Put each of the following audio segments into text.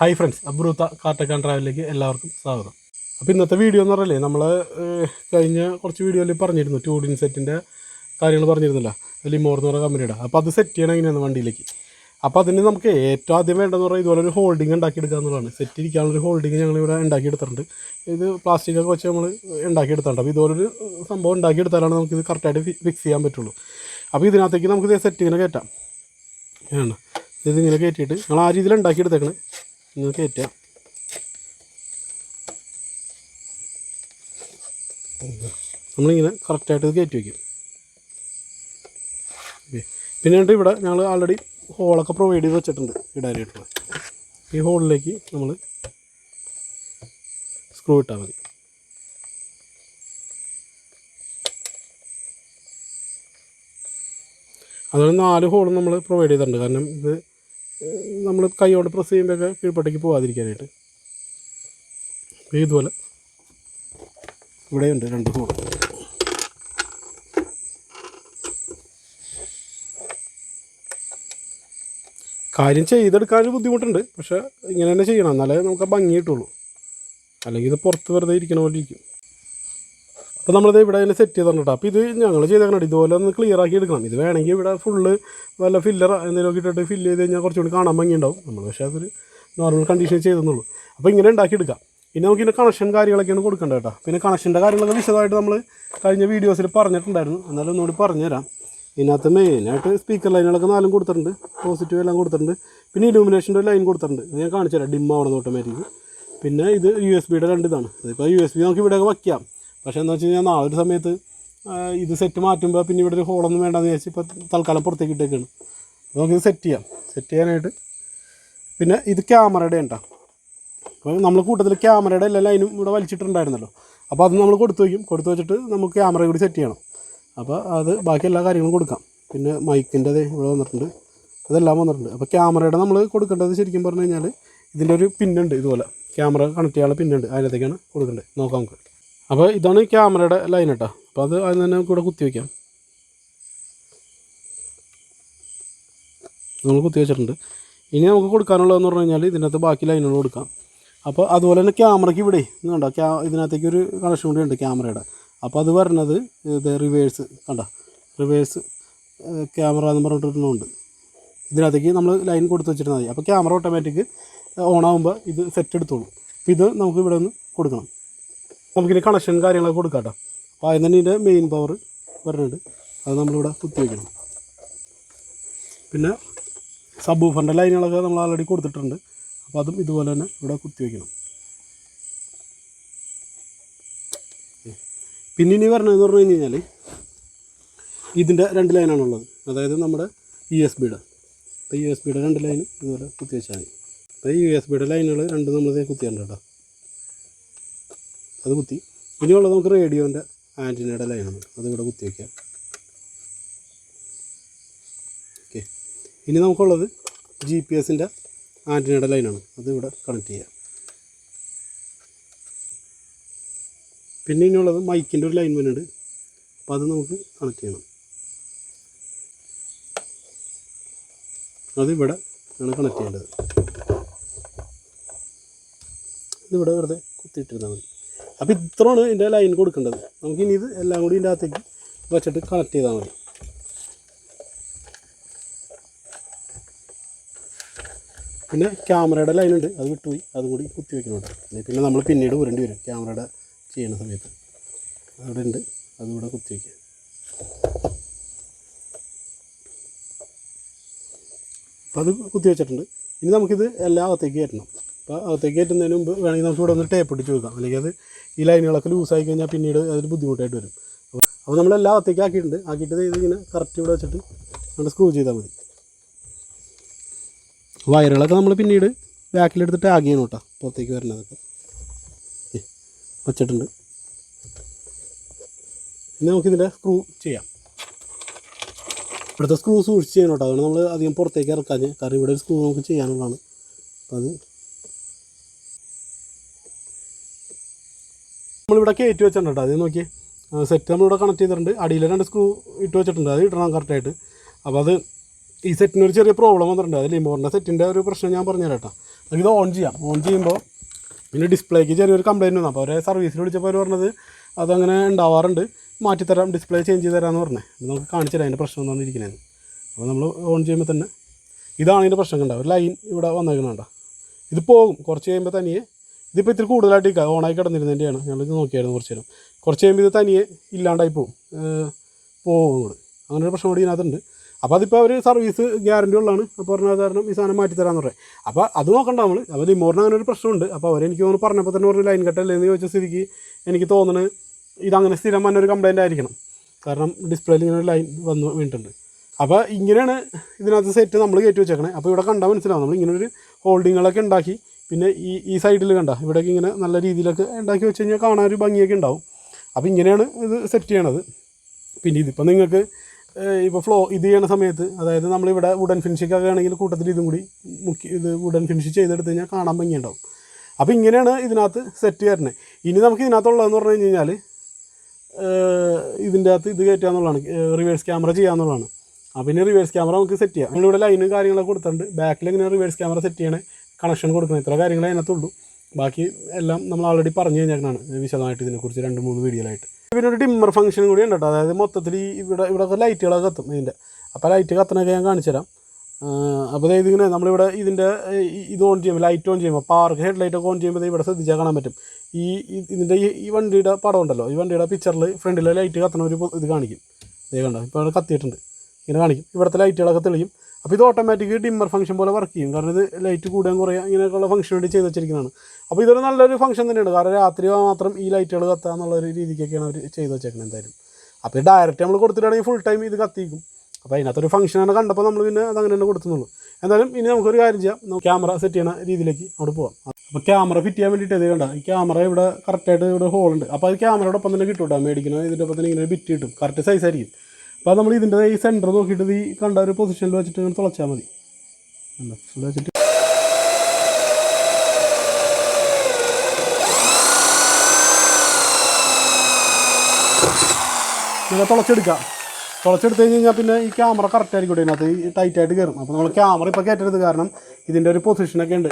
Hi friends, അബ്രൂത്ത കാറ്റക്കാൻ ട്രാവലിലേക്ക് എല്ലാവർക്കും സ്വാഗതം. അപ്പോൾ ഇന്നത്തെ വീഡിയോ എന്ന് പറഞ്ഞാലേ നമ്മൾ കഴിഞ്ഞ കുറച്ച് വീഡിയോയിൽ പറഞ്ഞിരുന്നു, ട്യൂഡിൻ സെറ്റിൻ്റെ കാര്യങ്ങൾ പറഞ്ഞിരുന്നില്ല, ലിമോർ എന്ന് പറയുന്ന കമ്പനിയുടെ. അപ്പോൾ അത് സെറ്റ് ചെയ്യണം എങ്ങനെയാണ് വണ്ടിയിലേക്ക്. അപ്പോൾ അതിന് നമുക്ക് ഏറ്റവും ആദ്യം വേണ്ടതെന്ന് പറഞ്ഞാൽ ഇതുപോലെ ഒരു ഹോൾഡിംഗ് ഉണ്ടാക്കിയെടുക്കുക എന്നുള്ളതാണ്. സെറ്റ് ഇരിക്കാനുള്ളൊരു ഹോൾഡിംഗ് ഞങ്ങളിവിടെ ഉണ്ടാക്കിയെടുത്തിട്ടുണ്ട്. ഇത് പ്ലാസ്റ്റിക്കൊക്കെ വെച്ച് നമ്മൾ ഉണ്ടാക്കിയെടുത്തിട്ടുണ്ട്. അപ്പോൾ ഇതുപോലൊരു സംഭവം ഉണ്ടാക്കിയെടുത്താലാണ് നമുക്കിത് കറക്റ്റായിട്ട് ഫിക്സ് ചെയ്യാൻ പറ്റുള്ളൂ. അപ്പോൾ ഇതിനകത്തേക്ക് നമുക്കിത് സെറ്റ് ഇങ്ങനെ കയറ്റാം. ആണ് ഇതിങ്ങനെ കയറ്റിയിട്ട് നമ്മൾ ആ രീതിയിൽ ഉണ്ടാക്കിയെടുത്തേക്കണേ ഇങ്ങനെ കയറ്റാം. നമ്മളിങ്ങനെ കറക്റ്റായിട്ട് ഇത് കയറ്റി വയ്ക്കും. പിന്നീട് ഇവിടെ ഞങ്ങൾ ആൾറെഡി ഹോളൊക്കെ പ്രൊവൈഡ് ചെയ്ത് വെച്ചിട്ടുണ്ട് ഇടാനായിട്ടുള്ള. ഈ ഹോളിലേക്ക് നമ്മൾ സ്ക്രൂ ഇട്ടാൽ മതി. അതുപോലെ 4 ഹോളും നമ്മൾ പ്രൊവൈഡ് ചെയ്തിട്ടുണ്ട്. കാരണം ഇത് നമ്മൾ കൈയോട് പ്രസ് ചെയ്യുമ്പോഴൊക്കെ കീഴ്പട്ടേക്ക് പോകാതിരിക്കാനായിട്ട്. ഇതുപോലെ ഇവിടെയുണ്ട് 2 ഹോൾ. കാര്യം ചെയ്തെടുക്കാൻ ബുദ്ധിമുട്ടുണ്ട്, പക്ഷേ ഇങ്ങനെ തന്നെ ചെയ്യണം, എന്നാലേ നമുക്ക് ഭംഗി കിട്ടുള്ളൂ. അല്ലെങ്കിൽ ഇത് പുറത്ത് വെറുതെ ഇരിക്കണ പോലെ ഇരിക്കും. അപ്പോൾ നമ്മളിത് ഇവിടെ അതിനെ സെറ്റ് ചെയ്തിട്ടുണ്ട്. അപ്പോൾ ഇത് ഞങ്ങൾ ചെയ്തേക്കണം, ഇതുപോലെ ഒന്ന് ക്ലിയർ ആക്കി എടുക്കണം. ഇത് വേണമെങ്കിൽ ഇവിടെ ഫുള്ള് വല്ല ഫില്ലർ എന്തെങ്കിലുമൊക്കെ ഇട്ടിട്ട് ഫില്ല് ചെയ്ത് കഴിഞ്ഞാൽ കുറച്ചുകൂടി കാണാൻ ഭംഗി ഉണ്ടാവും. നമ്മൾ പക്ഷേ അതൊരു നോർമൽ കണ്ടീഷൻ ചെയ്തെന്നുള്ളൂ. അപ്പോൾ ഇങ്ങനെ ഉണ്ടാക്കിയെടുക്കാം. ഇനി നമുക്കിതിൻ്റെ കണക്ഷൻ കാര്യങ്ങളൊക്കെയാണ് കൊടുക്കേണ്ടത് കേട്ടോ. പിന്നെ കണക്ഷൻ്റെ കാര്യങ്ങളൊക്കെ വിശദമായിട്ട് നമ്മൾ കഴിഞ്ഞ വീഡിയോസിൽ പറഞ്ഞിട്ടുണ്ടായിരുന്നു, എന്നാലും ഒന്നുകൂടി പറഞ്ഞുതരാം. ഇതിനകത്ത് മെയിനായിട്ട് സ്പീക്കർ ലൈനുകളൊക്കെ 4 കൊടുത്തിട്ടുണ്ട്, പോസിറ്റീവ് എല്ലാം കൊടുത്തിട്ടുണ്ട്. പിന്നെ ഇലൂമിനേഷൻ്റെ ഒരു ലൈൻ കൊടുത്തിട്ടുണ്ട്, ഇത് ഞാൻ കാണിച്ചു തരാം, ഡിം ആവണം ഓട്ടോമാറ്റിക്. പിന്നെ ഇത് USB-യുടെ 2 ഇതാണ്. ഇതിപ്പോൾ USB നമുക്ക് ഇവിടെയൊക്കെ വയ്ക്കാം. പക്ഷേ എന്താ വെച്ച് കഴിഞ്ഞാൽ നാളെ ഒരു സമയത്ത് ഇത് സെറ്റ് മാറ്റുമ്പോൾ പിന്നെ ഇവിടെ ഒരു ഹോളൊന്നും വേണ്ടെന്ന് വിചാരിച്ച് ഇപ്പോൾ തൽക്കാലം പുറത്തേക്ക് ഇട്ടേക്കാണ്. അപ്പോൾ നമുക്കിത് സെറ്റ് ചെയ്യാനായിട്ട്. പിന്നെ ഇത് ക്യാമറയുടെ ഉണ്ടോ. അപ്പോൾ നമ്മൾ കൂട്ടത്തിൽ ക്യാമറയുടെ എല്ലാ ലൈനും ഇവിടെ വലിച്ചിട്ടുണ്ടായിരുന്നല്ലോ. അപ്പോൾ അത് നമ്മൾ കൊടുത്തു വെച്ചിട്ട് നമുക്ക് ക്യാമറ കൂടി സെറ്റ് ചെയ്യണം. അപ്പോൾ അത് ബാക്കി എല്ലാ കാര്യങ്ങളും കൊടുക്കാം. പിന്നെ മൈക്കിൻ്റെ ഇവിടെ വന്നിട്ടുണ്ട്, അതെല്ലാം വന്നിട്ടുണ്ട്. അപ്പോൾ ക്യാമറയുടെ നമ്മൾ കൊടുക്കേണ്ടത് ശരിക്കും പറഞ്ഞു കഴിഞ്ഞാൽ ഇതിൻ്റെ ഒരു പിന്നുണ്ട്, ഇതുപോലെ ക്യാമറ കണക്ട് ചെയ്യാനുള്ള പിന്നുണ്ട്, അതിനകത്തേക്കാണ് കൊടുക്കേണ്ടത്. നോക്കാം നമുക്ക്. അപ്പോൾ ഇതാണ് ക്യാമറയുടെ ലൈൻ കേട്ടോ. അപ്പോൾ അത് അതിന് തന്നെ നമുക്ക് ഇവിടെ കുത്തി വയ്ക്കാം. നമ്മൾ കുത്തി വെച്ചിട്ടുണ്ട്. ഇനി നമുക്ക് കൊടുക്കാനുള്ളതെന്ന് പറഞ്ഞു കഴിഞ്ഞാൽ ഇതിനകത്ത് ബാക്കി ലൈനുകൾ കൊടുക്കാം. അപ്പോൾ അതുപോലെ തന്നെ ക്യാമറയ്ക്ക് ഇവിടെ കണ്ടോ, ഇതിനകത്തേക്ക് ഒരു കണക്ഷൻ കൂടി ഉണ്ട് ക്യാമറയുടെ. അപ്പോൾ അത് പറഞ്ഞത് ഇത് റിവേഴ്സ് കണ്ടോ, റിവേഴ്സ് ക്യാമറ എന്ന് പറഞ്ഞിട്ടൊന്നുണ്ട്. ഇതിനകത്തേക്ക് നമ്മൾ ലൈൻ കൊടുത്ത് വെച്ചിരുന്നാൽ മതി. അപ്പോൾ ക്യാമറ ഓട്ടോമാറ്റിക് ഓണാകുമ്പോൾ ഇത് സെറ്റ് എടുത്തോളും. അപ്പോൾ ഇത് നമുക്ക് ഇവിടെ ഒന്ന് കൊടുക്കണം. നമുക്കിനി കണക്ഷൻ കാര്യങ്ങളൊക്കെ കൊടുക്കാം കേട്ടോ. അപ്പോൾ അതിന് തന്നെ ഇതിൻ്റെ മെയിൻ പവർ വരുന്നുണ്ട്, അത് നമ്മളിവിടെ കുത്തി വയ്ക്കണം. പിന്നെ സബ് വൂഫറിൻ്റെ ലൈനുകളൊക്കെ നമ്മൾ ആൾറെഡി കൊടുത്തിട്ടുണ്ട്. അപ്പോൾ അതും ഇതുപോലെ തന്നെ ഇവിടെ കുത്തി വയ്ക്കണം. പിന്നെ ഇനി പറഞ്ഞതെന്ന് പറഞ്ഞു കഴിഞ്ഞാൽ ഇതിൻ്റെ 2 ലൈനാണുള്ളത്, അതായത് നമ്മുടെ USB-യുടെ. അപ്പോൾ USB-യുടെ 2 ലൈനും ഇതുപോലെ കുത്തി വെച്ചാൽ മതി. അപ്പോൾ USB-യുടെ ലൈനുകൾ 2 നമ്മൾ കുത്തിയുണ്ട് കേട്ടോ. അത് കുത്തി. ഇനിയുള്ളത് നമുക്ക് റേഡിയോൻ്റെ ആൻറ്റിനയുടെ ലൈനാണ്, അതിവിടെ കുത്തി വയ്ക്കാം. ഓക്കെ, ഇനി നമുക്കുള്ളത് GPS-ൻ്റെ ആൻറ്റിനയുടെ ലൈനാണ്, അതിവിടെ കണക്ട് ചെയ്യാം. പിന്നെ ഇനിയുള്ളത് മൈക്കിൻ്റെ ഒരു ലൈൻ വരുന്നുണ്ട്, അപ്പോൾ അത് നമുക്ക് കണക്ട് ചെയ്യണം. അതിവിടെ ആണ് കണക്ട് ചെയ്യേണ്ടത്. ഇതിവിടെ വെറുതെ കുത്തിയിട്ടിരുന്നാൽ മതി. അപ്പോൾ ഇത്രയാണ് ഇതിൻ്റെ ലൈൻ കൊടുക്കേണ്ടത്. നമുക്കിനി ഇത് എല്ലാം കൂടി ഇതിൻ്റെ അകത്തേക്ക് വെച്ചിട്ട് കണക്ട് ചെയ്താൽ മതി. പിന്നെ ക്യാമറയുടെ ലൈനുണ്ട്, അത് വിട്ടുപോയി, അതും കൂടി കുത്തി വയ്ക്കുന്നുണ്ട്. പിന്നെ നമ്മൾ പിന്നീട് ഉരണ്ടി വരും ക്യാമറയുടെ ചെയ്യുന്ന സമയത്ത്. അവിടെ ഉണ്ട്, അതുകൂടെ കുത്തി വയ്ക്കുക. അപ്പോൾ അത് കുത്തി വെച്ചിട്ടുണ്ട്. ഇനി നമുക്കിത് എല്ലാം അകത്തേക്ക് കയറ്റണം. അപ്പോൾ അകത്തേക്ക് കയറ്റുന്നതിന് മുമ്പ് വേണമെങ്കിൽ നമുക്ക് ഇവിടെ ഒന്ന് ടേപ്പ് ഇട്ട് വെക്കാം, അല്ലെങ്കിൽ അത് ഈ ലൈനുകളൊക്കെ ലൂസായി കഴിഞ്ഞാൽ പിന്നീട് അതൊരു ബുദ്ധിമുട്ടായിട്ട് വരും. അപ്പോൾ നമ്മളെല്ലാം അകത്തേക്ക് ആക്കിയിട്ട് ഇതിങ്ങനെ കറക്റ്റ് ഇവിടെ വെച്ചിട്ട് നമ്മൾ സ്ക്രൂ ചെയ്താൽ മതി. വയറുകളൊക്കെ നമ്മൾ പിന്നീട് ബാക്കിലെടുത്ത് ടാഗ് ചെയ്യണം കേട്ടോ, പുറത്തേക്ക് വരുന്നതൊക്കെ വച്ചിട്ടുണ്ട്. ഇനി നമുക്കിതിൻ്റെ സ്ക്രൂ ചെയ്യാം. ഇവിടുത്തെ സ്ക്രൂ സൂക്ഷിച്ച് ചെയ്യണം കേട്ടോ, അതുകൊണ്ട് നമ്മൾ അധികം പുറത്തേക്ക് ഇറക്കാഞ്ഞ്, കാരണം ഇവിടെ ഒരു സ്ക്രൂ നമുക്ക് ചെയ്യാനുള്ളതാണ്. അപ്പോൾ അത് നമ്മളിവിടെ കയറ്റി വെച്ചിട്ടുണ്ട് കേട്ടോ. അത് നോക്കി സെറ്റ് നമ്മളിവിടെ കണക്ട് ചെയ്തിട്ടുണ്ട്. അടിയിൽ 2 സ്ക്രൂ ഇട്ട് വെച്ചിട്ടുണ്ട്, അത് ഇടണം കറക്റ്റായിട്ട്. അപ്പോൾ അത് ഈ സെറ്റിനൊരു ചെറിയ പ്രോബ്ലം വന്നിട്ടുണ്ട്. അത് ലിമോറിൻ്റെ സെറ്റിൻ്റെ ഒരു പ്രശ്നം ഞാൻ പറഞ്ഞുതരാം കേട്ടോ. നമുക്കിത് ഓൺ ചെയ്യാം. ഓൺ ചെയ്യുമ്പോൾ പിന്നെ ഡിസ്പ്ലേക്ക് ചെറിയൊരു കംപ്ലയിൻറ്റ് വന്നു. അപ്പോൾ അവരെ സർവീസിൽ വിളിച്ചപ്പോൾ അവർ പറഞ്ഞത് അതങ്ങനെ ഉണ്ടാവാറുണ്ട്, മാറ്റിത്തരാം, ഡിസ്പ്ലേ ചേഞ്ച് ചെയ്ത് തരാമെന്ന് പറഞ്ഞത്. അപ്പോൾ നമുക്ക് കാണിച്ചു തരാം അതിൻ്റെ പ്രശ്നം എന്താണെന്ന് ഇരിക്കുന്നത്. അപ്പോൾ നമ്മൾ ഓൺ ചെയ്യുമ്പോൾ തന്നെ ഇതാണ് ഇതിൻ്റെ പ്രശ്നം കണ്ടോ, ഒരു ലൈൻ ഇവിടെ വന്നേക്കണണ്ട. ഇത് പോകും കുറച്ച് കഴിയുമ്പോൾ തനിയെ. ഇതിപ്പോൾ ഇത്തിരി കൂടുതലായിട്ട് ഇരിക്കുക, ഓണായി കിടന്നിരുന്നതിൻ്റെയാണ്. ഞങ്ങളിത് നോക്കിയായിരുന്നു കുറച്ച് നേരം. കുറച്ച് കഴിയുമ്പോൾ ഇത് തനിയെ ഇല്ലാണ്ടായി പോകും കൂടെ. അങ്ങനെ ഒരു പ്രശ്നം കൂടി ഇതിനകത്തുണ്ട്. അപ്പോൾ അതിപ്പോൾ അവർ സർവീസ് ഗ്യാരണ്ടി ഉള്ളതാണ്. അപ്പോൾ പറഞ്ഞാൽ കാരണം ഈ സാധനം മാറ്റിത്തരാമെന്ന് പറയാം. അപ്പോൾ അത് നോക്കണ്ട നമ്മൾ. അപ്പോൾ റിമോറിന് അങ്ങനെ ഒരു പ്രശ്നമുണ്ട്. അപ്പോൾ അവരെനിക്ക് തോന്നുന്നു പറഞ്ഞപ്പോൾ തന്നെ പറഞ്ഞ് ലൈൻ കട്ടല്ലേ എന്ന് ചോദിച്ച സ്ഥിതിക്ക് എനിക്ക് തോന്നുന്നത് ഇതങ്ങനെ സ്ഥിരം വന്നൊരു കംപ്ലയിൻ്റ് ആയിരിക്കണം. കാരണം ഡിസ്പ്ലേയിൽ ഇങ്ങനെ ഒരു ലൈൻ വന്ന് വീണിട്ടുണ്ട്. അപ്പോൾ ഇങ്ങനെയാണ് ഇതിനകത്ത് സെറ്റ് നമ്മൾ കയറ്റി വെച്ചേക്കണേ. അപ്പോൾ ഇവിടെ കണ്ടാൽ മനസ്സിലാവും നമ്മൾ ഇങ്ങനെ ഒരു ഹോൾഡിങ്ങുകളൊക്കെ ഉണ്ടാക്കി, പിന്നെ ഈ സൈഡിൽ കണ്ട ഇവിടേക്ക് ഇങ്ങനെ നല്ല രീതിയിലൊക്കെ ഉണ്ടാക്കി വെച്ച് കഴിഞ്ഞാൽ കാണാൻ ഒരു ഭംഗിയൊക്കെ ഉണ്ടാവും. അപ്പോൾ ഇങ്ങനെയാണ് ഇത് സെറ്റ് ചെയ്യണത്. പിന്നെ ഇതിപ്പോൾ നിങ്ങൾക്ക് ഇപ്പോൾ ഇത് ചെയ്യണ സമയത്ത്, അതായത് നമ്മളിവിടെ വുഡൻ ഫിനിഷിങ്ങൊക്കെ ആണെങ്കിൽ കൂട്ടത്തിൽ ഇതും കൂടി ഇത് വുഡൻ ഫിനിഷ് ചെയ്തെടുത്ത് കഴിഞ്ഞാൽ കാണാൻ ഭംഗിയുണ്ടാവും. അപ്പോൾ ഇങ്ങനെയാണ് ഇതിനകത്ത് സെറ്റ് ചെയ്യണേ. ഇനി നമുക്ക് ഇതിനകത്തുള്ളതെന്ന് പറഞ്ഞു കഴിഞ്ഞാൽ ഇതിൻ്റെ അകത്ത് ഇത് കയറ്റുക എന്നുള്ളതാണ്, റിവേഴ്സ് ക്യാമറ ചെയ്യാന്നുള്ളതാണ്. അപ്പോൾ പിന്നെ റിവേഴ്സ് ക്യാമറ നമുക്ക് സെറ്റ് ചെയ്യാം. നമ്മളിവിടെ ലൈനും കാര്യങ്ങളൊക്കെ കൊടുത്തിട്ടുണ്ട്. ബാക്കിൽ എങ്ങനെ റിവേഴ്സ് ക്യാമറ സെറ്റ് ചെയ്യണേ, കണക്ഷൻ കൊടുക്കണം, ഇത്ര കാര്യങ്ങളെ അതിനകത്തുള്ളൂ. ബാക്കി എല്ലാം നമ്മൾ ആൾറെഡി പറഞ്ഞു കഴിഞ്ഞാൽ വിശദമായിട്ട് ഇതിനെക്കുറിച്ച് 2-3 വീഡിയോയിലായിട്ട്. പിന്നെ ഒരു ഡിമ്മർ ഫംഗ്ഷൻ കൂടി ഉണ്ട് കേട്ടോ. അതായത് മൊത്തത്തിൽ ഇവിടെയൊക്കെ ലൈറ്റുകളൊക്കെ കത്തും ഇതിൻ്റെ. അപ്പോൾ ലൈറ്റ് കത്തണൊക്കെ ഞാൻ കാണിച്ചു തരാം. അപ്പോൾ അതായത് ഇങ്ങനെ നമ്മളിവിടെ ഇതിൻ്റെ ഇത് ഓൺ ചെയ്യുമ്പോൾ, ലൈറ്റ് ഓൺ ചെയ്യുമ്പോൾ, പാർക്ക് ഹെഡ് ലൈറ്റൊക്കെ ഓൺ ചെയ്യുമ്പോൾ ഇവിടെ ശ്രദ്ധിച്ചാൽ കാണാൻ പറ്റും. ഇതിൻ്റെ ഈ വണ്ടിയുടെ പടം ഉണ്ടല്ലോ, ഈ വണ്ടിയുടെ പിക്ചറിൽ ഫ്രണ്ടിലെ ലൈറ്റ് കത്തണ ഒരു ഇത് കാണിക്കും. അതേ കണ്ടോ, ഇപ്പോൾ അവിടെ കത്തിയിട്ടുണ്ട്, ഇങ്ങനെ കാണിക്കും. ഇവിടുത്തെ ലൈറ്റുകളൊക്കെ തെളിയും. അപ്പോൾ ഇത് ഓട്ടോമാറ്റിക് ഡിമ്മർ ഫംഗ്ഷൻ പോലെ വർക്ക് ചെയ്യും. കാരണം ഇത് ലൈറ്റ് കൂടാൻ കുറയാൻ ഇങ്ങനെയൊക്കെയുള്ള ഫംഗ്ഷൻ വേണ്ടി ചെയ്ത് വെച്ചിരിക്കുന്നതാണ്. അപ്പോൾ ഇതൊരു നല്ലൊരു ഫംഗ്ഷൻ തന്നെയാണ്. കാരണം രാത്രി മാത്രം ഈ ലൈറ്റുകൾ കത്തുക എന്നുള്ളൊരു രീതിക്കൊക്കെയാണ് അവർ ചെയ്ത് വെച്ചേക്കുന്നത് എന്തായാലും. അപ്പോൾ ഇത് ഡയറക്റ്റ് നമ്മൾ കൊടുത്തിട്ടാണെങ്കിൽ ഫുൾ ടൈം ഇത് കത്തിക്കും. അപ്പോൾ അതിനകത്തൊരു ഫംഗ്ഷനാണ് കണ്ടപ്പോൾ നമ്മൾ പിന്നെ അതങ്ങനെ തന്നെ കൊടുത്തുന്നുള്ളൂ. എന്തായാലും ഇനി നമുക്കൊരു കാര്യം ചെയ്യാം, ക്യാമറ സെറ്റ് ചെയ്യണ രീതിയിലേക്ക് അവിടെ പോകാം. അപ്പോൾ ക്യാമറ ഫിറ്റ് ചെയ്യാൻ വേണ്ടിയിട്ട് ഇത് കണ്ട, ഈ ക്യാമറ ഇവിടെ കറക്റ്റായിട്ട് ഇവിടെ ഹോളുണ്ട്. അപ്പോൾ അത് ക്യാമറയുടെ ഒപ്പം തന്നെ കിട്ടും കേട്ടോ, മേടിക്കുന്നത് ഇതിൻ്റെ ഒപ്പം തന്നെ ഇങ്ങനെ ബിറ്റ് കിട്ടും, കറക്റ്റ് സൈസ് ആയിരിക്കും. അപ്പോൾ നമ്മൾ ഇതിൻ്റെ ഈ സെൻറ്റർ നോക്കിയിട്ട് ഈ കണ്ട ഒരു പൊസിഷനിൽ വെച്ചിട്ട് ഇങ്ങനെ തുളച്ചാൽ മതി. ഇവിടെ വെച്ചിട്ട് ഇങ്ങനെ തുളച്ചെടുത്ത് കഴിഞ്ഞാൽ പിന്നെ ഈ ക്യാമറ കറക്റ്റ് ആയിരിക്കും ഇതിനകത്ത് ഈ ടൈറ്റായിട്ട് കയറും. അപ്പോൾ നമ്മൾ ക്യാമറ ഇപ്പോൾ കയറ്റരുത്, കാരണം ഇതിൻ്റെ ഒരു പൊസിഷനൊക്കെ ഉണ്ട്,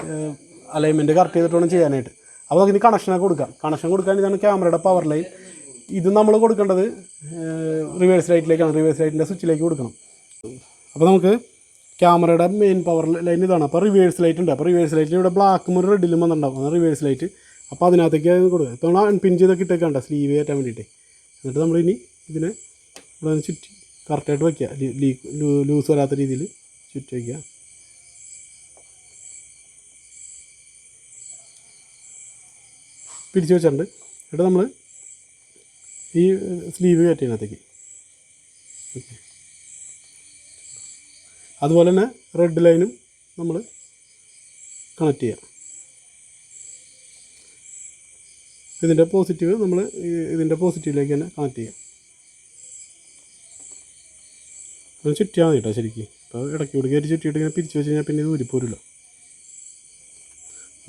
അലൈൻമെൻറ്റ് കറക്റ്റ് ചെയ്തിട്ട് വേണം ചെയ്യാനായിട്ട്. അപ്പോൾ നമുക്ക് ഇനി കണക്ഷനൊക്കെ കൊടുക്കാം. കണക്ഷൻ കൊടുക്കാൻ ഇതാണ് ക്യാമറയുടെ പവർ ലൈൻ. ഇത് നമ്മൾ കൊടുക്കേണ്ടത് റിവേഴ്സ് ലൈറ്റിലേക്കാണ്, റിവേഴ്സ് ലൈറ്റിൻ്റെ സ്വിച്ചിലേക്ക് കൊടുക്കണം. അപ്പോൾ നമുക്ക് ക്യാമറയുടെ മെയിൻ പവർ ലൈൻ ഇതാണ്. അപ്പോൾ റിവേഴ്സ് ലൈറ്റ് ഉണ്ട്. അപ്പോൾ റിവേഴ്സ് ലൈറ്റിൽ ഇവിടെ ബ്ലാക്കും ഒരു റെഡിലും വന്നിട്ടുണ്ടാവും, അതാണ് റിവേഴ്സ് ലൈറ്റ്. അപ്പോൾ അതിനകത്തേക്ക് കൊടുക്കുക. ഇപ്പോൾ നമ്മൾ അൺപിൻ ചെയ്തൊക്കെ ഇട്ടേക്കണ്ട സ്ലീവ് കയറ്റാൻ വേണ്ടിയിട്ട്. എന്നിട്ട് നമ്മളിനി ഇതിനെ ഇവിടെ ചുറ്റി കറക്റ്റായിട്ട് വയ്ക്കുക, ലൂസ് വരാത്ത രീതിയിൽ ചുറ്റി വയ്ക്കുക. പിടിച്ച് വെച്ചിട്ടുണ്ട്. എന്നിട്ട് നമ്മൾ ഈ സ്ലീവ് കയറ്റിനകത്തേക്ക് ഓക്കെ. അതുപോലെ തന്നെ റെഡ് ലൈനും നമ്മൾ കണക്ട് ചെയ്യുക. ഇതിൻ്റെ പോസിറ്റീവ് നമ്മൾ ഇതിൻ്റെ പോസിറ്റീവിലേക്ക് തന്നെ കണക്ട് ചെയ്യുക. അത് ചുറ്റിയാൽ മതി കേട്ടോ ശരിക്കും. അപ്പോൾ ഇടയ്ക്ക് കൂടി കയറ്റി ചുറ്റിയിട്ട് ഇങ്ങനെ പിരിച്ച് വെച്ച് കഴിഞ്ഞാൽ പിന്നെ ഇത് ഊരിപ്പോരില്ല.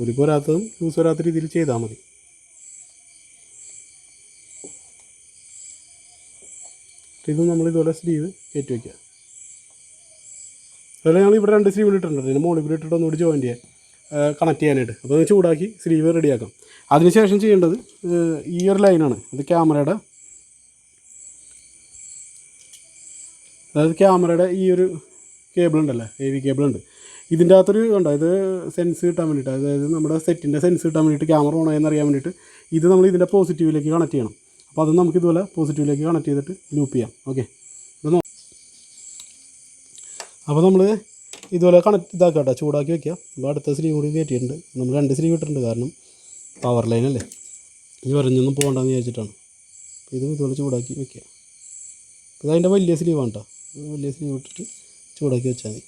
ഊരിപ്പോരാത്തതും ലൂസ് വരാത്ത രീതിയിൽ ചെയ്താൽ മതി. ഇതും നമ്മൾ ഇതുപോലെ സ്ലീവ് കയറ്റി വയ്ക്കുക. അതുപോലെ ഞങ്ങൾ ഇവിടെ 2 സ്ലീവ് ഇട്ടിട്ടുണ്ട്. ഇതിന് മുകളിൽ കൂടി ഇട്ടിട്ട് ഒന്നുകൂടി ജോയിൻ ചെയ്യാൻ കണക്ട് ചെയ്യാനായിട്ട്. അപ്പോൾ അത് ചൂടാക്കി സ്ലീവ് റെഡിയാക്കാം. അതിനുശേഷം ചെയ്യേണ്ടത് ഈ ഒരു ലൈനാണ്. ഇത് ക്യാമറയുടെ, അതായത് ക്യാമറയുടെ ഈ ഒരു കേബിൾ ഉണ്ടല്ലോ, AV കേബിൾ ഉണ്ട്. ഇതിൻ്റെ അകത്തൊരു ഉണ്ടോ, ഇത് സെൻസ് കിട്ടാൻ വേണ്ടിയിട്ട്, അതായത് നമ്മുടെ സെറ്റിൻ്റെ സെൻസ് കിട്ടാൻ വേണ്ടിയിട്ട്, ക്യാമറ ഓൺ ആയെന്ന് അറിയാൻ വേണ്ടിയിട്ട് ഇത് നമ്മൾ ഇതിൻ്റെ പോസിറ്റീവിലേക്ക് കണക്ട് ചെയ്യണം. അപ്പോൾ അത് നമുക്ക് ഇതുപോലെ പോസിറ്റീവിലേക്ക് കണക്ട് ചെയ്തിട്ട് ലൂപ്പ് ചെയ്യാം. ഓക്കെ, അപ്പോൾ നമ്മൾ ഇതുപോലെ ഇതാക്കാം കേട്ടോ, ചൂടാക്കി വയ്ക്കുക. അപ്പോൾ അടുത്ത സ്ലീവ് കൂടി കയറ്റിയിട്ടുണ്ട്. നമ്മൾ 2 സ്ലീവ് ഇട്ടിട്ടുണ്ട്, കാരണം പവർ ലൈനല്ലേ, ഇനി വരഞ്ഞൊന്നും പോകണ്ടെന്ന് വിചാരിച്ചിട്ടാണ്. ഇതും ഇതുപോലെ ചൂടാക്കി വയ്ക്കുക. ഇത് അതിൻ്റെ വലിയ സ്ലീവാണ് കേട്ടോ, വലിയ സ്ലീവ് ഇട്ടിട്ട് ചൂടാക്കി വെച്ചാൽ മതി.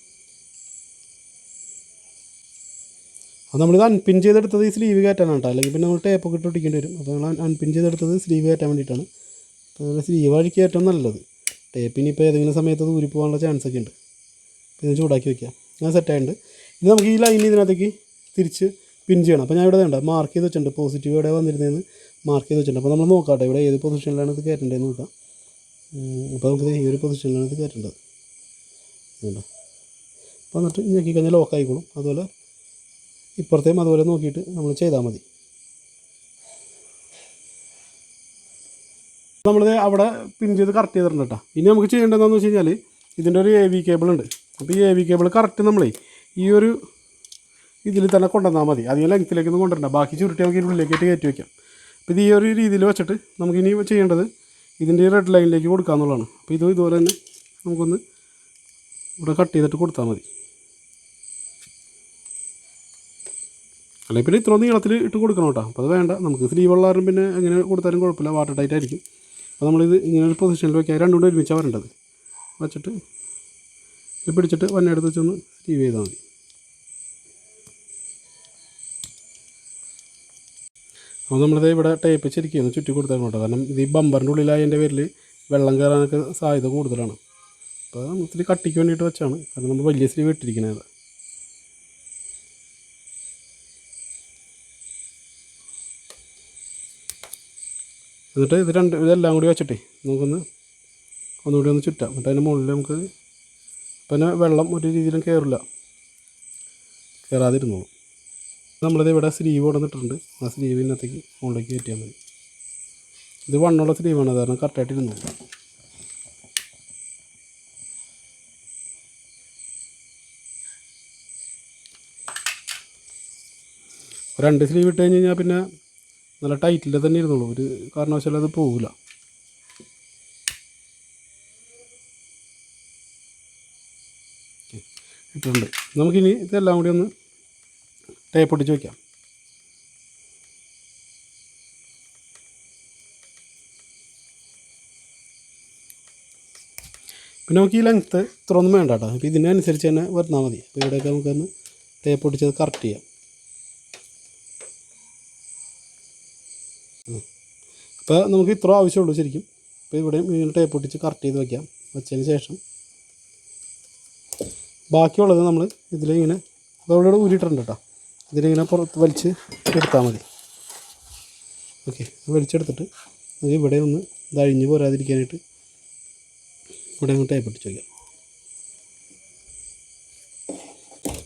അപ്പോൾ നമ്മളിത് അൺപിൻ ചെയ്തെടുത്തത് ഈ സ്ലീവ് കയറ്റാനാണ് കേട്ടോ, അല്ലെങ്കിൽ പിന്നെ നമ്മൾ ടേപ്പൊക്കെ ഇട്ട് ഒട്ടിക്കേണ്ടി വരും. അപ്പോൾ നമ്മൾ അൺപിൻ ചെയ്തെടുത്തത് സ്ലീവ് കയറ്റാൻ വേണ്ടിയിട്ടാണ്. അപ്പോൾ സ്ലീവ് വഴിക്ക് ഏറ്റവും നല്ലത്. ടേപ്പിന് ഇപ്പോൾ ഏതെങ്കിലും സമയത്ത് ഊരി പോകാനുള്ള ചാൻസ് ഒക്കെ ഉണ്ട്. അപ്പോൾ ഇത് ചൂടാക്കി വയ്ക്കാം. ഞാൻ സെറ്റായിട്ടുണ്ട്. ഇത് നമുക്ക് ഈ ലൈൻ ഇതിനകത്തേക്ക് തിരിച്ച് പിൻ ചെയ്യണം. അപ്പോൾ ഞാൻ ഇവിടെ ഉണ്ട് മാർക്ക് ചെയ്ത് വെച്ചിട്ടുണ്ട്, പോസിറ്റീവ് എവിടെ വന്നിരുന്നതെന്ന് മാർക്ക് ചെയ്ത് വെച്ചിട്ടുണ്ട്. അപ്പോൾ നമ്മൾ നോക്കാം ഇവിടെ ഏത് പൊസിഷനിലാണ് ഇത് കയറ്റേണ്ടതെന്ന് നോക്കാം. അപ്പോൾ നമുക്ക് ഈ ഒരു പൊസിഷനിലാണ് ഇത് കയറ്റേണ്ടത്. അപ്പോൾ എന്നിട്ട് ഞെക്കി കഴിഞ്ഞാൽ ലോക്ക് ആയിക്കോളും. അതുപോലെ ഇപ്പുറത്തെയും അതുപോലെ നോക്കിയിട്ട് നമ്മൾ ചെയ്താൽ മതി. നമ്മളിത് അവിടെ പിൻ ചെയ്ത് കറക്റ്റ് ചെയ്തിട്ടുണ്ട് കേട്ടോ. ഇനി നമുക്ക് ചെയ്യേണ്ടതെന്ന് വെച്ച് കഴിഞ്ഞാൽ ഇതിൻ്റെ ഒരു AV കേബിൾ ഉണ്ട്. അപ്പോൾ ഈ AV കേബിൾ കറക്റ്റ് നമ്മളെ ഈ ഒരു ഇതിൽ തന്നെ കൊണ്ടുവന്നാൽ മതി. അധികം ലെങ്ത്തിലേക്കൊന്നും കൊണ്ടുവരണ്ട. ബാക്കി ചുരുട്ടി നമുക്ക് ഇതിനുള്ളിലേക്കായിട്ട് കയറ്റി വയ്ക്കാം. അപ്പോൾ ഇത് ഈ ഒരു രീതിയിൽ വെച്ചിട്ട് നമുക്കിനി ചെയ്യേണ്ടത് ഇതിൻ്റെ റെഡ് ലൈനിലേക്ക് കൊടുക്കുക എന്നുള്ളതാണ്. അപ്പോൾ ഇതുപോലെ തന്നെ നമുക്കൊന്ന് ഇവിടെ കട്ട് ചെയ്തിട്ട് കൊടുത്താൽ മതി. അല്ലെങ്കിൽ പിന്നെ ഇത്ര നീളത്തിൽ ഇട്ട് കൊടുക്കണം കേട്ടോ. അപ്പോൾ അത് വേണ്ട, നമുക്ക് സ്ലീവ് ഉള്ളവരും പിന്നെ എങ്ങനെ കൊടുത്താലും കുഴപ്പമില്ല, വാട്ടർ ടൈറ്റ് ആയിരിക്കും. അപ്പോൾ നമ്മളിത് ഇങ്ങനെ ഒരു പൊസിഷനിൽ വയ്ക്കുക. രണ്ടും കൂടെ ഒരുമിച്ചാണ് വരേണ്ടത്. വെച്ചിട്ട് ഇത് പിടിച്ചിട്ട് വന്നെടുത്ത് വെച്ചൊന്ന് സ്ലീവ് ചെയ്താൽ മതി. അപ്പോൾ നമ്മളിത് ഇവിടെ ടേപ്പ് ശരിക്കും ചുറ്റി കൊടുത്തേക്കണം കേട്ടോ. കാരണം ഇത് ഈ ബമ്പറിൻ്റെ ഉള്ളിലായതിൻ്റെ പേരിൽ വെള്ളം കയറാനൊക്കെ സാധ്യത കൂടുതലാണ്. അപ്പോൾ ഇത്തിരി കട്ടിക്ക് വേണ്ടിയിട്ട് വെച്ചാണ്, കാരണം നമ്മൾ വലിയ സ്ലീവ് ഇട്ടിരിക്കുന്നത്. എന്നിട്ട് ഇതെല്ലാം കൂടി വെച്ചിട്ടേ നമുക്കൊന്ന് ഒന്നുകൂടി ഒന്ന് ചുറ്റാം. എന്നിട്ട് അതിൻ്റെ മുകളിൽ നമുക്ക് പിന്നെ വെള്ളം ഒരു രീതിയിലും കയറാതിരുന്നോളും. നമ്മളിത് ഇവിടെ സ്ലീവ് കൊണ്ടുവന്നിട്ടുണ്ട്. ആ സ്ലീവിനകത്തേക്ക് മുകളിലേക്ക് കയറ്റിയാൽ മതി. ഇത് വണ്ണുള്ള സ്ലീവാണ്, കാരണം കറക്റ്റായിട്ട് ഇരുന്നോളും. രണ്ട് സ്ലീവ് ഇട്ട് കഴിഞ്ഞ് കഴിഞ്ഞാൽ പിന്നെ നല്ല ടൈറ്റിൽ തന്നെ ഇരുന്നുള്ളൂ, ഒരു കാരണവശാലും അത് പോകില്ല. ഇട്ടിട്ടുണ്ട്. നമുക്കിനി ഇതെല്ലാം കൂടി ഒന്ന് ടേപ്പ് ഒട്ടിച്ച് വയ്ക്കാം. പിന്നെ നമുക്ക് ഈ ലെങ്ത്ത് ഇത്ര ഒന്നും വേണ്ട കേട്ടോ. അപ്പോൾ ഇതിനനുസരിച്ച് തന്നെ വന്നാൽ മതി. അപ്പോൾ ഇവിടെയൊക്കെ നമുക്കൊന്ന് ടേപ്പ് ഒട്ടിച്ചത് കറക്റ്റ് ചെയ്യാം. അപ്പോൾ നമുക്ക് ഇത്ര ആവശ്യമുള്ളൂ ശരിക്കും. അപ്പോൾ ഇവിടെയും ഇങ്ങനെ ടേപ്പ് ഒട്ടിച്ച് കറക്റ്റ് ചെയ്ത് വയ്ക്കാം. വെച്ചതിന് ശേഷം ബാക്കിയുള്ളത് നമ്മൾ ഇതിലിങ്ങനെ അതോടെ ഊരിയിട്ടുണ്ട് കേട്ടോ. ഇതിലിങ്ങനെ പുറത്ത് വലിച്ച് എടുത്താൽ മതി. ഓക്കെ, വലിച്ചെടുത്തിട്ട് നമുക്ക് ഇവിടെ ഒന്ന് ഇതഴിഞ്ഞ് പോരാതിരിക്കാനായിട്ട് ഇവിടെ ഒന്ന് ടേപ്പ് ഒട്ടിച്ച് വയ്ക്കാം.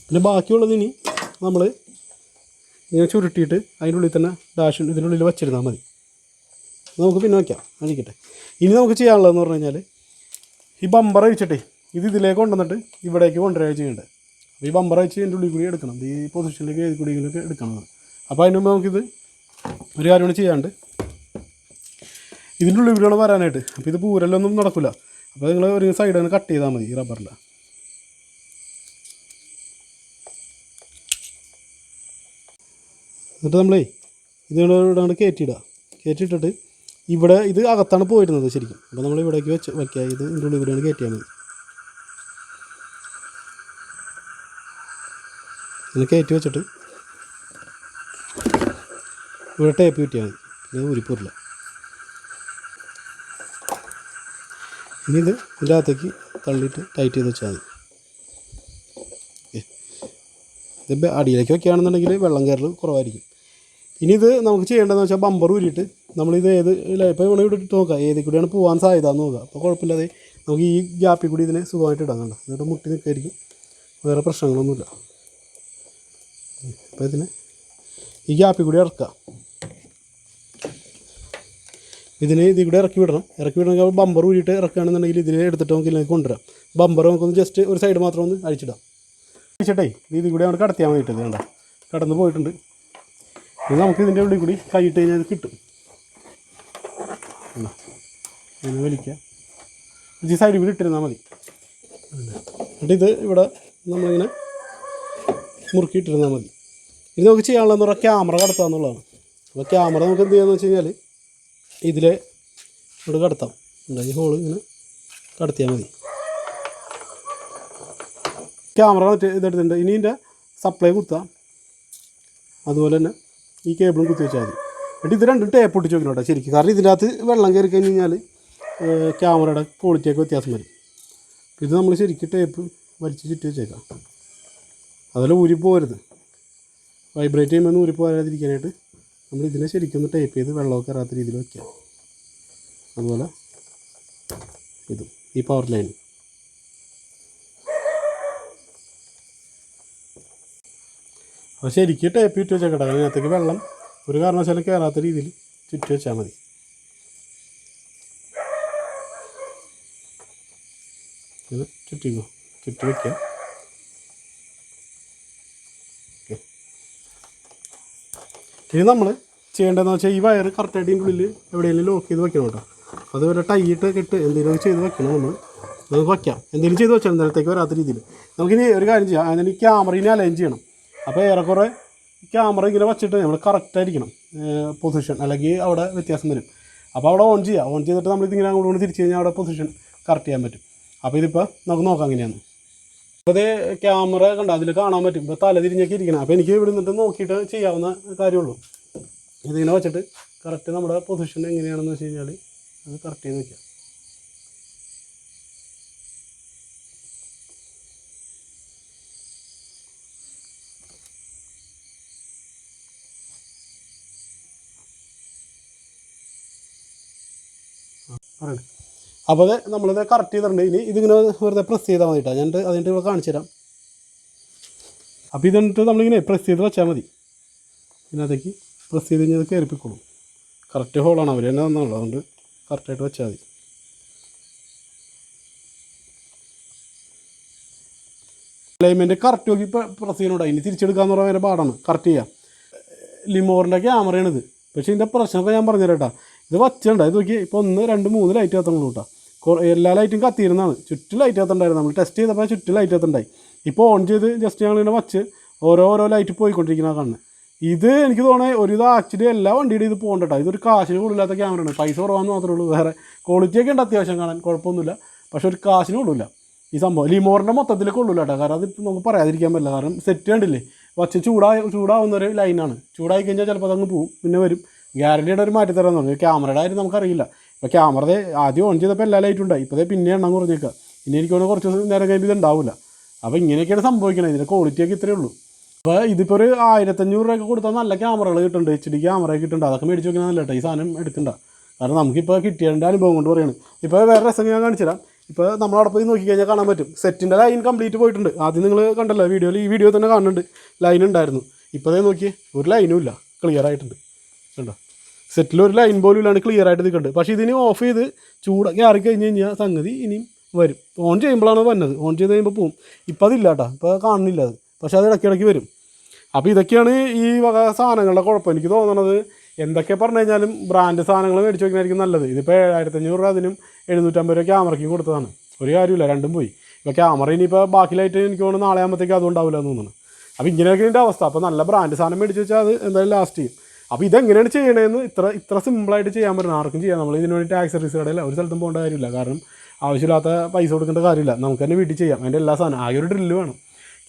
പിന്നെ ബാക്കിയുള്ളത് ഇനി നമ്മൾ ഇങ്ങനെ ചുരുട്ടിയിട്ട് അതിൻ്റെ ഉള്ളിൽ തന്നെ ഡാഷ് ഇതിനുള്ളിൽ വച്ചിരുന്നാൽ മതി. നമുക്ക് പിന്നെ വയ്ക്കാം, അഴിക്കട്ടെ. ഇനി നമുക്ക് ചെയ്യാനുള്ളതെന്ന് പറഞ്ഞു കഴിഞ്ഞാൽ ഈ ബമ്പർ അഴിച്ചിട്ടേ ഇതിലേക്ക് കൊണ്ടുവന്നിട്ട് ഇവിടേക്ക് കൊണ്ടുവരിക ചെയ്യേണ്ടത്. അപ്പോൾ ഈ ബമ്പർ അഴിച്ച് ഇതിൻ്റെ ഉള്ളിൽ കൂടി എടുക്കണം, ഈ പൊസിഷനിലേക്ക് ഏത് കൂടിയൊക്കെ എടുക്കണം. അപ്പോൾ അതിന് മുമ്പ് നമുക്കിത് ഒരു കാര്യം കൂടി ചെയ്യാണ്ട് ഇതിൻ്റെ ഉള്ളിൽ കൂടിയാണ് വരാനായിട്ട്. അപ്പോൾ ഇത് പൂരല്ലൊന്നും നടക്കില്ല. അപ്പോൾ നിങ്ങൾ ഒരു സൈഡിൽ നിന്ന് കട്ട് ചെയ്താൽ മതി ഈ റബ്ബറിൽ. എന്നിട്ട് നമ്മളേ ഇതിനോട് കയറ്റിയിട്ടിട്ട് ഇവിടെ ഇത് അകത്താണ് പോയിരുന്നത് ശരിക്കും. അപ്പോൾ നമ്മൾ ഇവിടേക്ക് വയ്ക്കുക. ഇത് ഇതിൻ്റെ ഉള്ളിൽ കൂടെയാണ് കയറ്റിയാൽ മതി. ഇത് കയറ്റി വെച്ചിട്ട് ഇവിടെ ടേപ്പ് കിട്ടിയാൽ മതി. പിന്നെ ഊരിപ്പോരില്ല. ഇനി ഇത് ഇതിൻ്റെ അകത്തേക്ക് തള്ളിയിട്ട് ടൈറ്റ് ചെയ്ത് വെച്ചാൽ മതി. ഇത് അടിയിലേക്ക് വയ്ക്കുകയാണെന്നുണ്ടെങ്കിൽ വെള്ളം കയറൽ കുറവായിരിക്കും. ഇനി ഇത് നമുക്ക് ചെയ്യേണ്ടതെന്ന് വെച്ചാൽ ബമ്പർ ഊരിയിട്ട് നമ്മളിത് ഇപ്പോൾ ഇവിടെ ഇട്ട് നോക്കാം ഏതിൽ കൂടിയാണ് പോകാൻ സാധ്യത എന്ന് നോക്കുക. അപ്പോൾ കുഴപ്പമില്ലാതെ നമുക്ക് ഈ ഗ്യാപ്പിൽ കൂടി ഇതിനെ സുഖമായിട്ട് ഇടാൻ കണ്ട. എന്നിട്ട് മുട്ടി നിൽക്കായിരിക്കും, വേറെ പ്രശ്നങ്ങളൊന്നുമില്ല. അപ്പോൾ ഇതിനെ ഈ ഗ്യാപ്പിൽ കൂടി ഇറക്കാം. ഇതിൽ കൂടെ ഇറക്കി വിടണമെങ്കിൽ ബമ്പർ ഊരിയിട്ട് ഇറക്കുകയാണെന്നുണ്ടെങ്കിൽ ഇതിൽ എടുത്തിട്ട് നമുക്ക് ഇതിലേക്ക് കൊണ്ടുവരാം. ബമ്പർ നമുക്കൊന്ന് ജസ്റ്റ് ഒരു സൈഡ് മാത്രം ഒന്ന് അഴിച്ചിടാം. അഴിച്ചിട്ടേ ഇതിൽ കൂടെ അവിടെ കടത്തിയാൽ വേണ്ടിയിട്ട് വേണ്ട കടന്ന് പോയിട്ടുണ്ട്. ഇത് നമുക്ക് ഇതിൻ്റെ ഉള്ളിൽ കൂടി കൈയിട്ട് കഴിഞ്ഞാൽ ഇത് കിട്ടും. ഇങ്ങനെ വലിക്കുക, ഈ സൈഡിൽ കൂടി ഇട്ടിരുന്നാൽ മതി. എന്നിട്ട് ഇത് ഇവിടെ നമ്മളിങ്ങനെ മുറുക്കിയിട്ടിരുന്നാൽ മതി. ഇത് നമുക്ക് ചെയ്യാനുള്ളതെന്ന് പറഞ്ഞാൽ ക്യാമറ കടത്തുക എന്നുള്ളതാണ്. അപ്പോൾ ക്യാമറ നമുക്ക് എന്ത് ചെയ്യാമെന്ന് വെച്ച് കഴിഞ്ഞാൽ ഇതിലെ ഇവിടെ കടത്താം. ഈ ഹോള് ഇങ്ങനെ കടത്തിയാൽ മതി. ക്യാമറ മറ്റേ ഇതെടുത്തിട്ടുണ്ട്. ഇനി ഇതിൻ്റെ സപ്ലൈ കുത്താം, അതുപോലെ തന്നെ ഈ കേബിളും കുത്തി വെച്ചാൽ മതി. എന്നിട്ട് ഇത് രണ്ടും ടേപ്പ് ഒട്ടിച്ച് വെക്കണം കേട്ടോ ശരിക്കും. കാരണം ഇതിനകത്ത് വെള്ളം കയറി കഴിഞ്ഞ് കഴിഞ്ഞാൽ ക്യാമറയുടെ ക്വാളിറ്റിയൊക്കെ വ്യത്യാസം വരും. ഇത് നമ്മൾ ശരിക്കും ടേപ്പ് വലിച്ച് ചുറ്റി വെച്ചേക്കാം. അതുപോലെ ഊരിപ്പോകരുത്, വൈബ്രേറ്റ് ചെയ്യുമ്പോൾ ഊരിപ്പോകാതിരിക്കാനായിട്ട് നമ്മൾ ഇതിനെ ശരിക്കും ഒന്ന് ടേപ്പ് ചെയ്ത് വെള്ളമൊക്കെ കയറാത്ത രീതിയിൽ വയ്ക്കുക. അതുപോലെ ഇതും ഈ പവർ ലൈൻ. അപ്പോൾ ശരിക്കും ടേപ്പ് ചുറ്റി വെച്ചേക്കട്ടെ. അതിനകത്തേക്ക് വെള്ളം ഒരു കാരണവശാലും കയറാത്ത രീതിയിൽ ചുറ്റി വെച്ചാൽ മതി. ഇത് ചുറ്റി വയ്ക്കുക. ഓക്കെ, ഇനി നമ്മൾ ചെയ്യേണ്ടതെന്ന് വെച്ചാൽ ഈ വയർ കറക്റ്റായിട്ട് ഇതിൻ്റെ ഉള്ളിൽ എവിടെയെങ്കിലും ലോക്ക് ചെയ്ത് വെക്കണം കേട്ടോ. അതുപോലെ ടൈയിട്ട് കെട്ട് എന്തെങ്കിലും ചെയ്ത് വെക്കണം. നമുക്ക് വയ്ക്കാം, എന്തെങ്കിലും ചെയ്ത് വെച്ചാൽ നേരത്തേക്ക് വരാത്ത രീതിയിൽ. നമുക്കിനി ഒരു കാര്യം ചെയ്യാം, അതിന് ക്യാമറയിനെ അലൈൻ ചെയ്യണം. അപ്പോൾ ഏറെക്കുറെ ക്യാമറ ഇങ്ങനെ വെച്ചിട്ട് നമ്മൾ കറക്റ്റായിരിക്കണം പൊസിഷൻ, അല്ലെങ്കിൽ അവിടെ വ്യത്യാസം വരും. അപ്പോൾ അവിടെ ഓൺ ചെയ്തിട്ട് നമ്മളിതിങ്ങനെ അങ്ങോട്ട് തിരിച്ച് കഴിഞ്ഞാൽ അവിടെ പൊസിഷൻ കറക്റ്റ് ചെയ്യാൻ പറ്റും. അപ്പോൾ ഇതിപ്പോൾ നമുക്ക് നോക്കാം എങ്ങനെയാണ്. അപ്പോൾ അത് ക്യാമറ കണ്ട അതിൽ കാണാൻ പറ്റും. ഇപ്പോൾ തല തിരിഞ്ഞൊക്കെ ഇരിക്കണം. അപ്പോൾ എനിക്ക് ഇവിടെ നിന്നിട്ട് നോക്കിയിട്ട് ചെയ്യാവുന്ന കാര്യമുള്ളൂ. ഇതിങ്ങനെ വെച്ചിട്ട് കറക്റ്റ് നമ്മുടെ പൊസിഷൻ എങ്ങനെയാണെന്ന് വെച്ച് കഴിഞ്ഞാൽ അത് കറക്റ്റ് ചെയ്ത് വയ്ക്കാം. പറയണേ. അപ്പോൾ അത് നമ്മളിത് കറക്റ്റ് ചെയ്തിട്ടുണ്ട്. ഇനി ഇതിങ്ങനെ വെറുതെ പ്രസ് ചെയ്താൽ മതി കേട്ടോ. ഞാൻ അതിൻ്റെ ഇവിടെ കാണിച്ചു തരാം. അപ്പോൾ ഇതിട്ട് നമ്മളിങ്ങനെ പ്രസ് ചെയ്ത് വെച്ചാൽ മതി. ഇതിനകത്തേക്ക് പ്രസ് ചെയ്ത് കഴിഞ്ഞാൽ അത് കയറിപ്പിക്കോളും. കറക്റ്റ് ഹോളാണ് അവർ തന്നെ തന്നുള്ളൂ, അതുകൊണ്ട് കറക്റ്റായിട്ട് വെച്ചാൽ മതി. അലൈൻമെൻറ്റ് കറക്റ്റ് നോക്കി പ്രസ് ചെയ്യണോട്ടോ. ഇനി തിരിച്ചെടുക്കാമെന്ന് പറഞ്ഞാൽ ഭയങ്കര പാടാണ്. കറക്റ്റ് ചെയ്യാം. ലിമോറിൻ്റെ ക്യാമറയാണിത്. പക്ഷേ ഇതിൻ്റെ പ്രശ്നമൊക്കെ ഞാൻ പറഞ്ഞുതരാം കേട്ടോ. ഇത് വച്ചുണ്ട്, ഇത് നോക്കി ഇപ്പോൾ 1, 2, 3 ലൈറ്റ് കത്തുള്ളൂ കേട്ടോ. എല്ലാ ലൈറ്റും കത്തിയിരുന്നതാണ്. ചുറ്റും ലൈറ്റ് കത്തുണ്ടായിരുന്നു. നമ്മൾ ടെസ്റ്റ് ചെയ്തപ്പോൾ ചുറ്റും ലൈറ്റ് കത്തുണ്ടായി. ഇപ്പോൾ ഓൺ ചെയ്ത് ജസ്റ്റ് ഞങ്ങളിങ്ങനെ വച്ച് ഓരോ ലൈറ്റ് പോയിക്കൊണ്ടിരിക്കുന്ന കാണുന്നത്. ഇത് എനിക്ക് തോന്നുന്നത് ഒരു ഇത് ആക്ച്വലി എല്ലാ വണ്ടിയുടെ ഇത് പോകണ്ട കേട്ടോ. ഇതൊരു കാശിന് കൊള്ളില്ലാത്ത ക്യാമറയാണ്. പൈസ കുറവാന്ന് മാത്രമേ ഉള്ളൂ. വേറെ ക്വാളിറ്റിയൊക്കെ ഉണ്ട് അത്യാവശ്യം കാണാൻ, കുഴപ്പമൊന്നുമില്ല. പക്ഷേ ഒരു കാശിന് കൊള്ളില്ല ഈ സംഭവം. ലിമോറിൻ്റെ മൊത്തത്തിൽ കൊള്ളില്ല കേട്ടോ. കാരണം അത് നമുക്ക് പറയാതിരിക്കാൻ പറ്റില്ല. കാരണം സെറ്റ് കണ്ടില്ലേ, വച്ച് ചൂടാവുന്നൊരു ലൈനാണ്. ചൂടായി കഴിഞ്ഞാൽ ചിലപ്പോൾ അതങ്ങ് പോവും, പിന്നെ വരും. ഗ്യാരണ്ടിയുടെ ഒരു മാറ്റി തരാമെന്ന് പറഞ്ഞു. ക്യാമറയുടെ കാര്യം നമുക്കറിയില്ല. ഇപ്പോൾ ക്യാമറ ആദ്യം ഓൺ ചെയ്തപ്പോൾ എല്ലാ ലൈറ്റും ഉണ്ടായി. ഇപ്പോൾ പിന്നെ എണ്ണം കുറഞ്ഞേക്കുക. ഇനി എനിക്ക് തോന്നുന്നു കുറച്ച് നേരം കഴിയുമ്പോൾ ഇത് ഉണ്ടാവില്ല. അപ്പോൾ ഇങ്ങനെയൊക്കെയാണ് സംഭവിക്കുന്നത്. ഇതിൻ്റെ ക്വാളിറ്റിയൊക്കെ ഇത്രയേ ഉള്ളൂ. അപ്പോൾ ഇതിപ്പോൾ ഒരു 1500 രൂപയൊക്കെ കൊടുത്താൽ നല്ല ക്യാമറകൾ കിട്ടുന്നുണ്ട്. HD ക്യാമറ കിട്ടുന്നുണ്ട്. അതൊക്കെ മേടിച്ച് നോക്കിയാൽ നല്ല കേട്ടോ. ഈ സാധനം എടുക്കണ്ട. കാരണം നമുക്കിപ്പോൾ കിട്ടിയതിൻ്റെ അനുഭവം കൊണ്ട് പറയുന്നത്. ഇപ്പോൾ വേറെ രസം ഞാൻ കാണിച്ചു തരാം. ഇപ്പോൾ നമ്മളവിടെ പോയി നോക്കിക്കഴിഞ്ഞാൽ കാണാൻ പറ്റും. സെറ്റിൻ്റെ ലൈൻ കംപ്ലീറ്റ് പോയിട്ടുണ്ട്. ആദ്യം നിങ്ങൾ കണ്ടല്ലോ വീഡിയോയിൽ, ഈ വീഡിയോ തന്നെ കാണുന്നുണ്ട്. ലൈൻ ഉണ്ടായിരുന്നു. ഇപ്പോൾ അതേ നോക്കി ഒരു ലൈനും ഇല്ല, ക്ലിയർ ആയിട്ടുണ്ട്. കണ്ടോ, സെറ്റിൽ ഒരു ലൈൻ പോലും ഇല്ലാണ്ട് ക്ലിയർ ആയിട്ട് നിൽക്കുന്നുണ്ട്. പക്ഷേ ഇതിന് ഓഫ് ചെയ്ത് ചൂടൊക്കെ ആറി കഴിഞ്ഞ് കഴിഞ്ഞാൽ സംഗതി ഇനിയും വരും. ഓൺ ചെയ്യുമ്പോഴാണ് വന്നത്. ഓൺ ചെയ്ത് കഴിയുമ്പോൾ പോവും. ഇപ്പോൾ അതില്ല കേട്ടോ. ഇപ്പോൾ കാണുന്നില്ല അത്. പക്ഷേ അത് ഇടയ്ക്കിടയ്ക്ക് വരും. അപ്പോൾ ഇതൊക്കെയാണ് ഈ വക സാധനങ്ങളുടെ കുഴപ്പം. എനിക്ക് തോന്നണത് എന്തൊക്കെ പറഞ്ഞു കഴിഞ്ഞാലും ബ്രാൻഡ് സാധനങ്ങൾ മേടിച്ച് വയ്ക്കുന്നതായിരിക്കും നല്ലത്. ഇതിപ്പോൾ 7500 രൂപ അതിനും 750 രൂപ ക്യാമറയ്ക്കും കൊടുത്തതാണ്. ഒരു കാര്യമില്ല, രണ്ടും പോയി. ഇപ്പോൾ ക്യാമറ ഇനിയിപ്പോൾ ബാക്കിലായിട്ട് എനിക്ക് തോന്നുന്നു നാളെ ആകുമ്പോഴത്തേക്ക് അതുകൊണ്ടാവില്ല എന്ന് തോന്നുന്നു. അപ്പോൾ ഇങ്ങനെയൊക്കെ ഇതിൻ്റെ അവസ്ഥ. അപ്പോൾ നല്ല ബ്രാൻഡ് സാധനം മേടിച്ച് വെച്ചാൽ അത് എന്തായാലും ലാസ്റ്റ് ചെയ്യും. അപ്പോൾ ഇതെങ്ങനെയാണ് ചെയ്യണതെന്ന് ഇത്ര സിമ്പിളായിട്ട് ചെയ്യാൻ പറ്റും. ആർക്കും ചെയ്യാം. നമ്മൾ ഇതിന് വേണ്ടിയിട്ട് ആക്സറീസ് കടയില്ല ഒരു സ്ഥലത്തും പോകേണ്ട കാര്യമില്ല. കാരണം ആവശ്യമില്ലാത്ത പൈസ കൊടുക്കേണ്ട കാര്യമില്ല. നമുക്ക് തന്നെ വീട്ടിൽ ചെയ്യാം. അതിൻ്റെ എല്ലാ സാധനം ആകെ ഒരു ഡ്രില്ല് വേണം.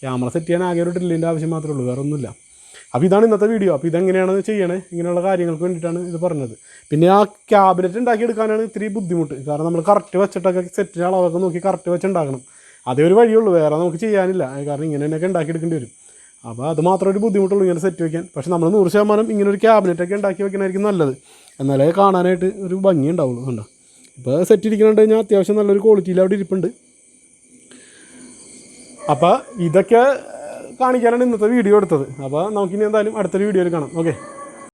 ക്യാമറ സെറ്റ് ചെയ്യാൻ ആകെ ഒരു ഡ്രില്ലിൻ്റെ ആവശ്യം മാത്രമേ ഉള്ളൂ, വേറെ ഒന്നുമില്ല. അപ്പോൾ ഇതാണ് ഇന്നത്തെ വീഡിയോ. അപ്പോൾ ഇതെങ്ങനെയാണ് ചെയ്യണേ, ഇങ്ങനെയുള്ള കാര്യങ്ങൾക്ക് വേണ്ടിയിട്ടാണ് ഇത് പറഞ്ഞത്. പിന്നെ ആ ക്യാബിനറ്റ് ഉണ്ടാക്കിയെടുക്കാനാണ് ഇത്തിരി ബുദ്ധിമുട്ട്. കാരണം നമ്മൾ കറക്റ്റ് വെച്ചിട്ടൊക്കെ സെറ്റിൻ്റെ അളവൊക്കെ നോക്കി കറക്റ്റ് വെച്ചുണ്ടാക്കണം. അതേ ഒരു വഴിയുള്ളൂ, വേറെ നമുക്ക് ചെയ്യാനില്ല. കാരണം ഇങ്ങനെ തന്നെയൊക്കെ ഉണ്ടാക്കിയെടുക്കേണ്ടി വരും. അപ്പോൾ അത് മാത്രമേ ഒരു ബുദ്ധിമുട്ടുള്ളൂ ഇങ്ങനെ സെറ്റ് വയ്ക്കാൻ. പക്ഷേ നമ്മൾ 100% ഇങ്ങനെ ഒരു ക്യാബിനറ്റൊക്കെ ഉണ്ടാക്കി വെക്കണമായിരിക്കും നല്ലത്. എന്നാലേ കാണാനായിട്ട് ഒരു ഭംഗി ഉണ്ടാവുള്ളൂ. കണ്ടോ, ഇപ്പോൾ സെറ്റ് ഇരിക്കണുണ്ട് കഴിഞ്ഞാൽ അത്യാവശ്യം നല്ലൊരു ക്വാളിറ്റിയിൽ അവിടെ ഇരിപ്പുണ്ട്. അപ്പോൾ ഇതൊക്കെ കാണിക്കാനാണ് ഇന്നത്തെ വീഡിയോ എടുത്തത്. അപ്പോൾ നമുക്കിനി എന്തായാലും അടുത്തൊരു വീഡിയോയിൽ കാണാം. ഓക്കെ.